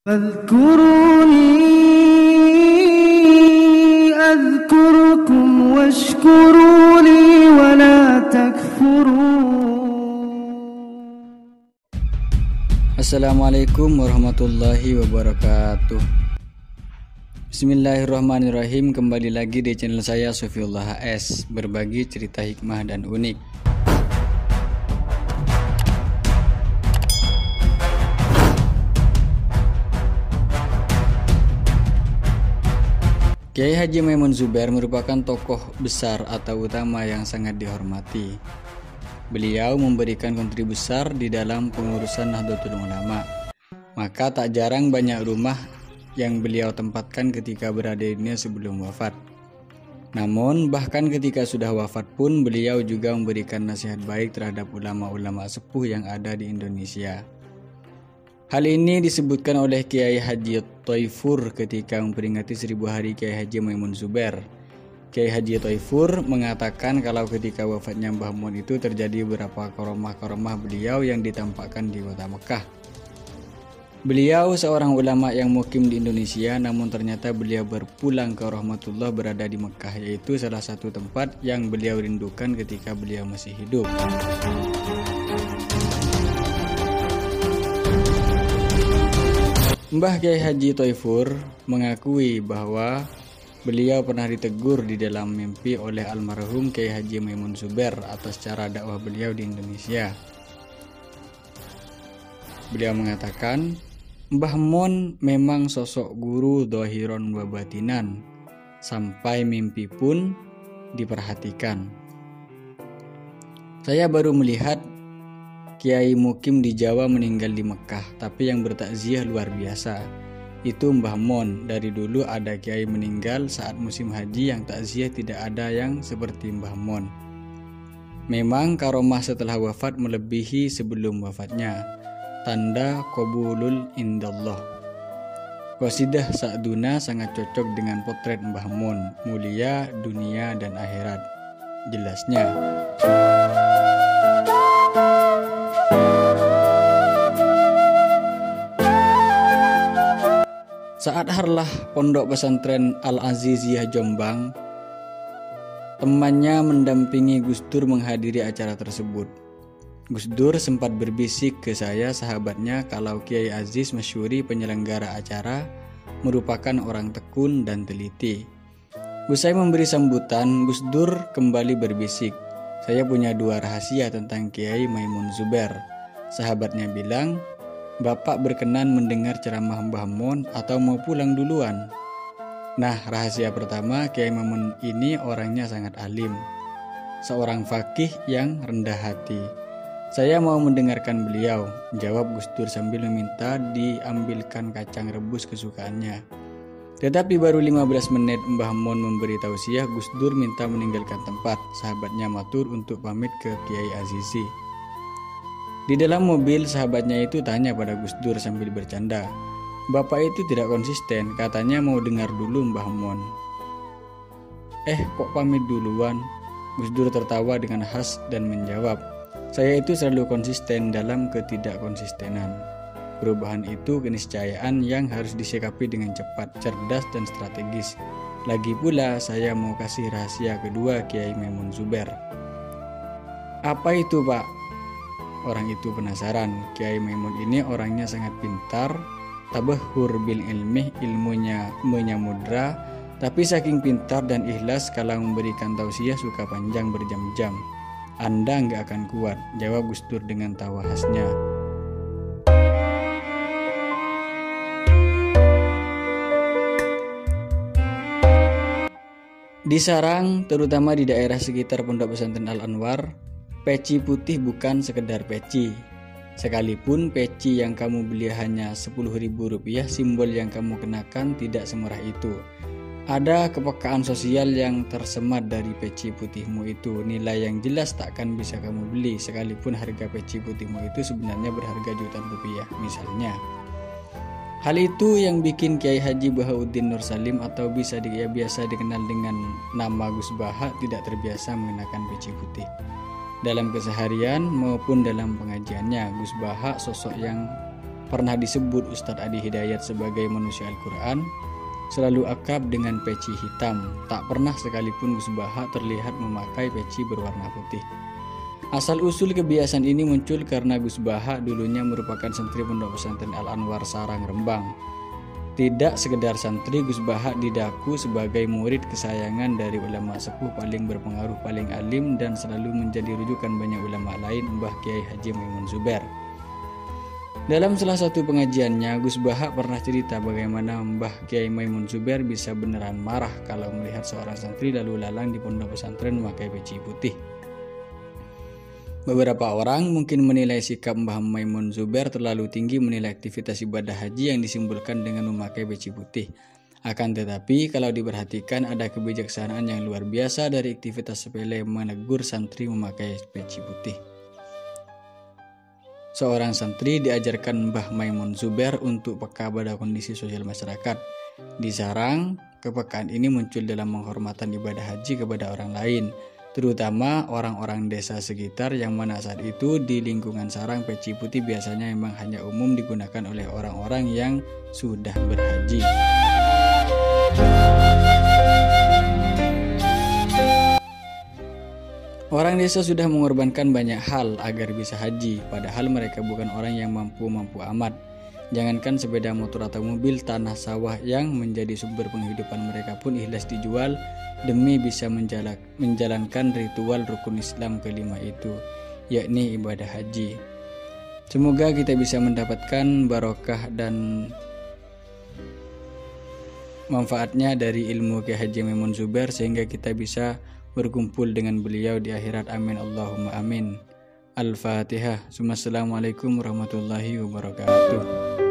فاذكروني أذكركم واشكروا لي ولا تكفرون. Assalamualaikum warahmatullahi wabarakatuh. Bismillahirrahmanirrahim. Kembali lagi di channel saya Sofiullah HS, berbagi cerita hikmah dan unik. Kiai Haji Maimun Zubair merupakan tokoh besar atau utama yang sangat dihormati. Beliau memberikan kontribusi besar di dalam pengurusan Nahdlatul Ulama. Maka tak jarang banyak rumah yang beliau tempatkan ketika berada di dunia sebelum wafat. Namun bahkan ketika sudah wafat pun beliau juga memberikan nasihat baik terhadap ulama-ulama sepuh yang ada di Indonesia. Hal ini disebutkan oleh Kiai Haji Thoifur ketika memperingati 1000 hari Kiai Haji Maimun Zubair. Kiai Haji Thoifur mengatakan kalau ketika wafatnya Mbah Mun itu terjadi beberapa karomah-karomah beliau yang ditampakkan di kota Mekah. Beliau seorang ulama yang mukim di Indonesia, namun ternyata beliau berpulang ke rahmatullah berada di Mekah, yaitu salah satu tempat yang beliau rindukan ketika beliau masih hidup. Mbah Kiai Haji Thoifur mengakui bahwa beliau pernah ditegur di dalam mimpi oleh almarhum Kiai Haji Maimun Zubair atas cara dakwah beliau di Indonesia. Beliau mengatakan, Mbah Mun memang sosok guru dhahiron wa batinan, sampai mimpi pun diperhatikan. Saya baru melihat Kiai Mukim di Jawa meninggal di Mekah, tapi yang bertakziah luar biasa. Itu Mbah Mun. Dari dulu ada kiai meninggal saat musim haji yang takziah tidak ada yang seperti Mbah Mun. Memang karomah setelah wafat melebihi sebelum wafatnya. Tanda qabulul indallah. Qasidah Sa'duna sangat cocok dengan potret Mbah Mun, mulia dunia dan akhirat. Jelasnya, saat harlah pondok pesantren Al-Aziziyah Jombang, temannya mendampingi Gus Dur menghadiri acara tersebut. Gus Dur sempat berbisik ke saya, sahabatnya, kalau Kiai Aziz Masyuri penyelenggara acara merupakan orang tekun dan teliti. Usai memberi sambutan, Gus Dur kembali berbisik, saya punya 2 rahasia tentang Kiai Maimun Zubair. Sahabatnya bilang, Bapak berkenan mendengar ceramah Mbah Mun atau mau pulang duluan? Nah, rahasia pertama, Kiai Maimun ini orangnya sangat alim, seorang fakih yang rendah hati. Saya mau mendengarkan beliau, jawab Gus Dur sambil meminta diambilkan kacang rebus kesukaannya. Tetapi baru 15 menit Mbah Mun memberi tausiah, Gus Dur minta meninggalkan tempat. Sahabatnya matur untuk pamit ke Kiai Azizi. Di dalam mobil, sahabatnya itu tanya pada Gus Dur sambil bercanda, Bapak itu tidak konsisten, katanya mau dengar dulu Mbah Mun. Kok pamit duluan? Gus Dur tertawa dengan khas dan menjawab, saya itu selalu konsisten dalam ketidakkonsistenan. Perubahan itu keniscayaan yang harus disikapi dengan cepat, cerdas dan strategis. Lagi pula saya mau kasih rahasia kedua Kiai Maimun Zubair. Apa itu, Pak? Orang itu penasaran. Kiai Maimun ini orangnya sangat pintar, tabahhur bil ilmih, ilmunya menyamudra, tapi saking pintar dan ikhlas kalau memberikan tausiah suka panjang berjam-jam. Anda nggak akan kuat, jawab Gus Dur dengan tawa khasnya. Di Sarang, terutama di daerah sekitar Pondok Pesantren Al-Anwar, peci putih bukan sekedar peci. Sekalipun peci yang kamu beli hanya Rp10.000, simbol yang kamu kenakan tidak semurah itu. Ada kepekaan sosial yang tersemat dari peci putihmu itu. Nilai yang jelas takkan bisa kamu beli, sekalipun harga peci putihmu itu sebenarnya berharga jutaan rupiah misalnya. Hal itu yang bikin Kiai Haji Bahauddin Nur Salim atau biasa dikenal dengan nama Gus Baha tidak terbiasa mengenakan peci putih. Dalam keseharian maupun dalam pengajiannya, Gus Baha sosok yang pernah disebut Ustadz Adi Hidayat sebagai manusia Al-Quran, selalu akrab dengan peci hitam. Tak pernah sekalipun Gus Baha terlihat memakai peci berwarna putih. Asal-usul kebiasaan ini muncul karena Gus Baha dulunya merupakan santri Pondok Pesantren Al-Anwar Sarang, Rembang. Tidak sekedar santri, Gus Baha didaku sebagai murid kesayangan dari ulama sepuh paling berpengaruh, paling alim, dan selalu menjadi rujukan banyak ulama lain, Mbah Kiai Haji Maimun Zubair. Dalam salah satu pengajiannya, Gus Baha pernah cerita bagaimana Mbah Kiai Maimun Zubair bisa beneran marah kalau melihat seorang santri lalu lalang di pondok pesantren memakai peci putih. Beberapa orang mungkin menilai sikap Mbah Maimun Zubair terlalu tinggi menilai aktivitas ibadah haji yang disimbolkan dengan memakai peci putih. Akan tetapi kalau diperhatikan ada kebijaksanaan yang luar biasa dari aktivitas sepele menegur santri memakai peci putih. Seorang santri diajarkan Mbah Maimun Zubair untuk peka pada kondisi sosial masyarakat. Di Sarang, kepekaan ini muncul dalam penghormatan ibadah haji kepada orang lain, terutama orang-orang desa sekitar yang mana saat itu di lingkungan Sarang peci putih biasanya memang hanya umum digunakan oleh orang-orang yang sudah berhaji. Orang desa sudah mengorbankan banyak hal agar bisa haji, padahal mereka bukan orang yang mampu-mampu amat. Jangankan sepeda motor atau mobil, tanah sawah yang menjadi sumber penghidupan mereka pun ikhlas dijual demi bisa menjalankan ritual rukun Islam kelima itu, yakni ibadah haji. Semoga kita bisa mendapatkan barokah dan manfaatnya dari ilmu Kiai Haji Maimun Zubair sehingga kita bisa berkumpul dengan beliau di akhirat. Amin Allahumma amin. Al-Fatihah. Assalamualaikum warahmatullahi wabarakatuh.